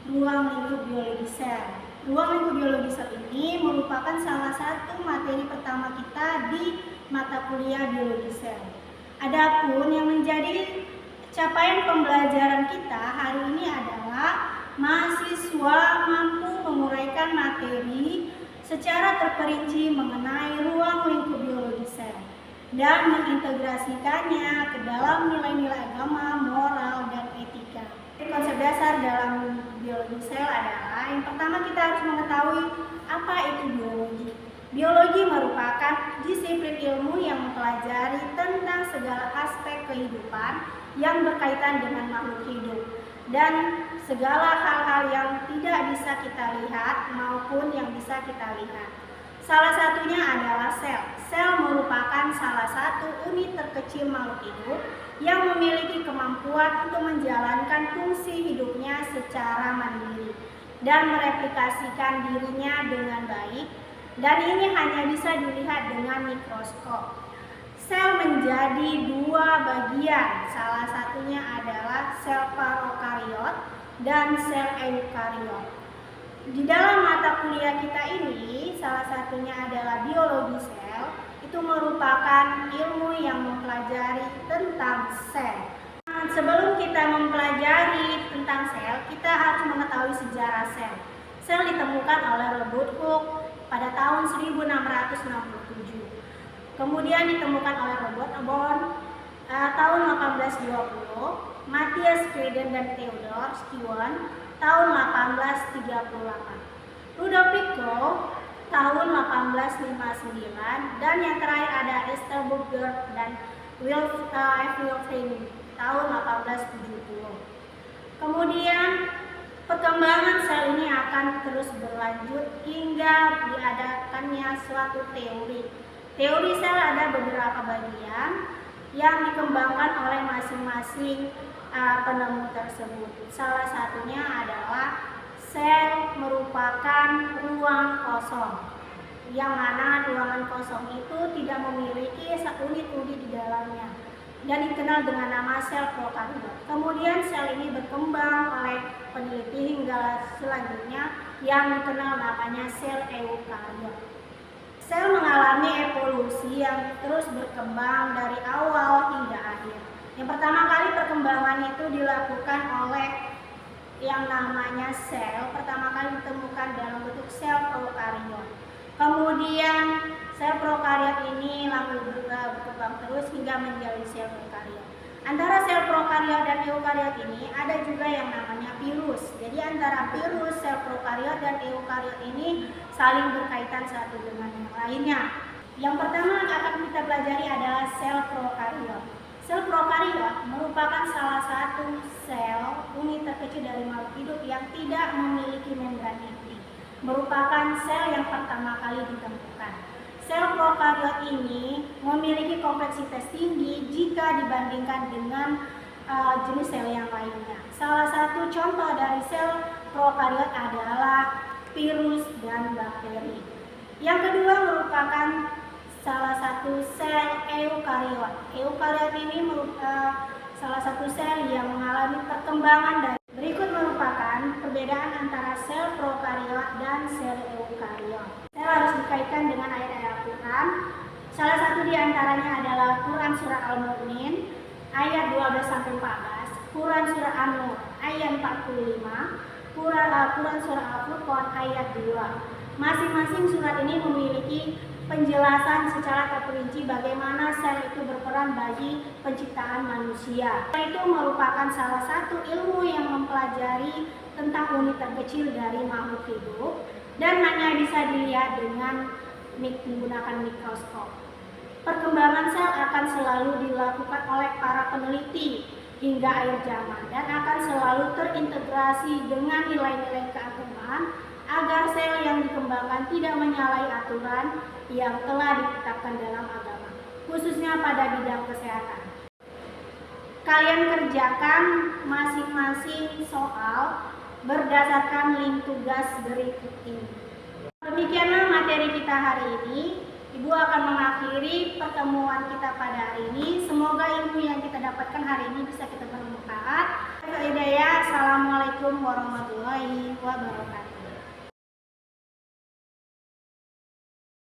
ruang lingkup biologi sel. Ruang lingkup biologi sel ini merupakan salah satu materi pertama kita di mata kuliah biologi sel. Adapun yang menjadi capaian pembelajaran kita hari ini adalah mahasiswa mampu menguraikan materi secara terperinci mengenai ruang lingkup biologi sel dan mengintegrasikannya ke dalam nilai-nilai agama, moral, dan etika. Konsep dasar dalam biologi sel adalah yang pertama kita harus mengetahui apa itu biologi. Biologi merupakan disiplin ilmu yang mempelajari tentang segala aspek kehidupan yang berkaitan dengan makhluk hidup dan segala hal-hal yang tidak bisa kita lihat maupun yang bisa kita lihat. Salah satunya adalah sel. Sel merupakan salah satu unit terkecil makhluk hidup yang memiliki kemampuan untuk menjalankan fungsi hidupnya secara mandiri dan mereplikasikan dirinya dengan baik, dan ini hanya bisa dilihat dengan mikroskop. Sel menjadi dua bagian, salah satunya adalah sel prokariot dan sel eukariot. Di dalam mata kuliah kita ini, salah satunya adalah biologi sel, itu merupakan ilmu yang mempelajari tentang sel. Sebelum kita mempelajari tentang sel, kita harus mengetahui sejarah sel. Sel ditemukan oleh Robert Hooke pada tahun 1667. Kemudian ditemukan oleh Robert Aborn tahun 1820, Matthias Frieden dan Theodor Schwann tahun 1838, Rudolf Virchow tahun 1859, dan yang terakhir ada Esther Burger dan Wilhelm tahun 1870. Kemudian perkembangan sel ini akan terus berlanjut hingga diadakannya suatu teori. Teori sel ada beberapa bagian yang dikembangkan oleh masing-masing penemu tersebut. Salah satunya adalah sel merupakan ruang kosong, yang mana ruangan kosong itu tidak memiliki unit-unit di dalamnya dan dikenal dengan nama sel prokariot. Kemudian sel ini berkembang oleh peneliti hingga selanjutnya yang dikenal namanya sel eukariot. Sel mengalami evolusi yang terus berkembang dari awal hingga akhir. Yang pertama kali perkembangan itu dilakukan oleh yang namanya sel, pertama kali ditemukan dalam bentuk sel prokariot. Kemudian sel prokariot ini lalu berkembang terus hingga menjadi sel eukariot. Antara sel prokariot dan eukariot ini ada juga yang namanya virus. Jadi antara virus, sel prokariot dan eukariot ini saling berkaitan satu dengan yang lainnya. Yang pertama yang akan kita pelajari adalah sel prokariot. Sel prokariot merupakan salah satu sel unit terkecil dari makhluk hidup yang tidak memiliki membran inti. Merupakan sel yang pertama kali ditemukan. Sel prokariot ini memiliki kompleksitas tinggi jika dibandingkan dengan jenis sel yang lainnya. Salah satu contoh dari sel prokariot adalah virus dan bakteri. Yang kedua merupakan salah satu sel eukariot. Eukariot ini merupakan salah satu sel yang mengalami perkembangan dan berikut merupakan perbedaan antara sel prokariot dan sel eukariot. Sel harus dikaitkan dengan ayat-ayat Al-Quran. Salah satu di antaranya adalah Quran Surah Al-Mu'min ayat 12-14, Quran Surah An-Nur ayat 45, Quran Surah Al-Furqan ayat 2. Masing-masing surat ini memiliki penjelasan secara terperinci bagaimana sel itu berperan bagi penciptaan manusia. Sel itu merupakan salah satu ilmu yang mempelajari tentang unit terkecil dari makhluk hidup dan hanya bisa dilihat dengan menggunakan mikroskop. Perkembangan sel akan selalu dilakukan oleh para peneliti hingga akhir zaman dan akan selalu terintegrasi dengan nilai-nilai keagamaan agar sel yang dikembangkan tidak menyalahi aturan yang telah ditetapkan dalam agama, khususnya pada bidang kesehatan. Kalian kerjakan masing-masing soal berdasarkan link tugas berikut ini. Demikianlah materi kita hari ini. Ibu akan mengakhiri pertemuan kita pada hari ini. Semoga ilmu yang kita dapatkan hari ini bisa kita bermanfaat. Assalamualaikum warahmatullahi wabarakatuh. warahmatullahi wabarakatuh.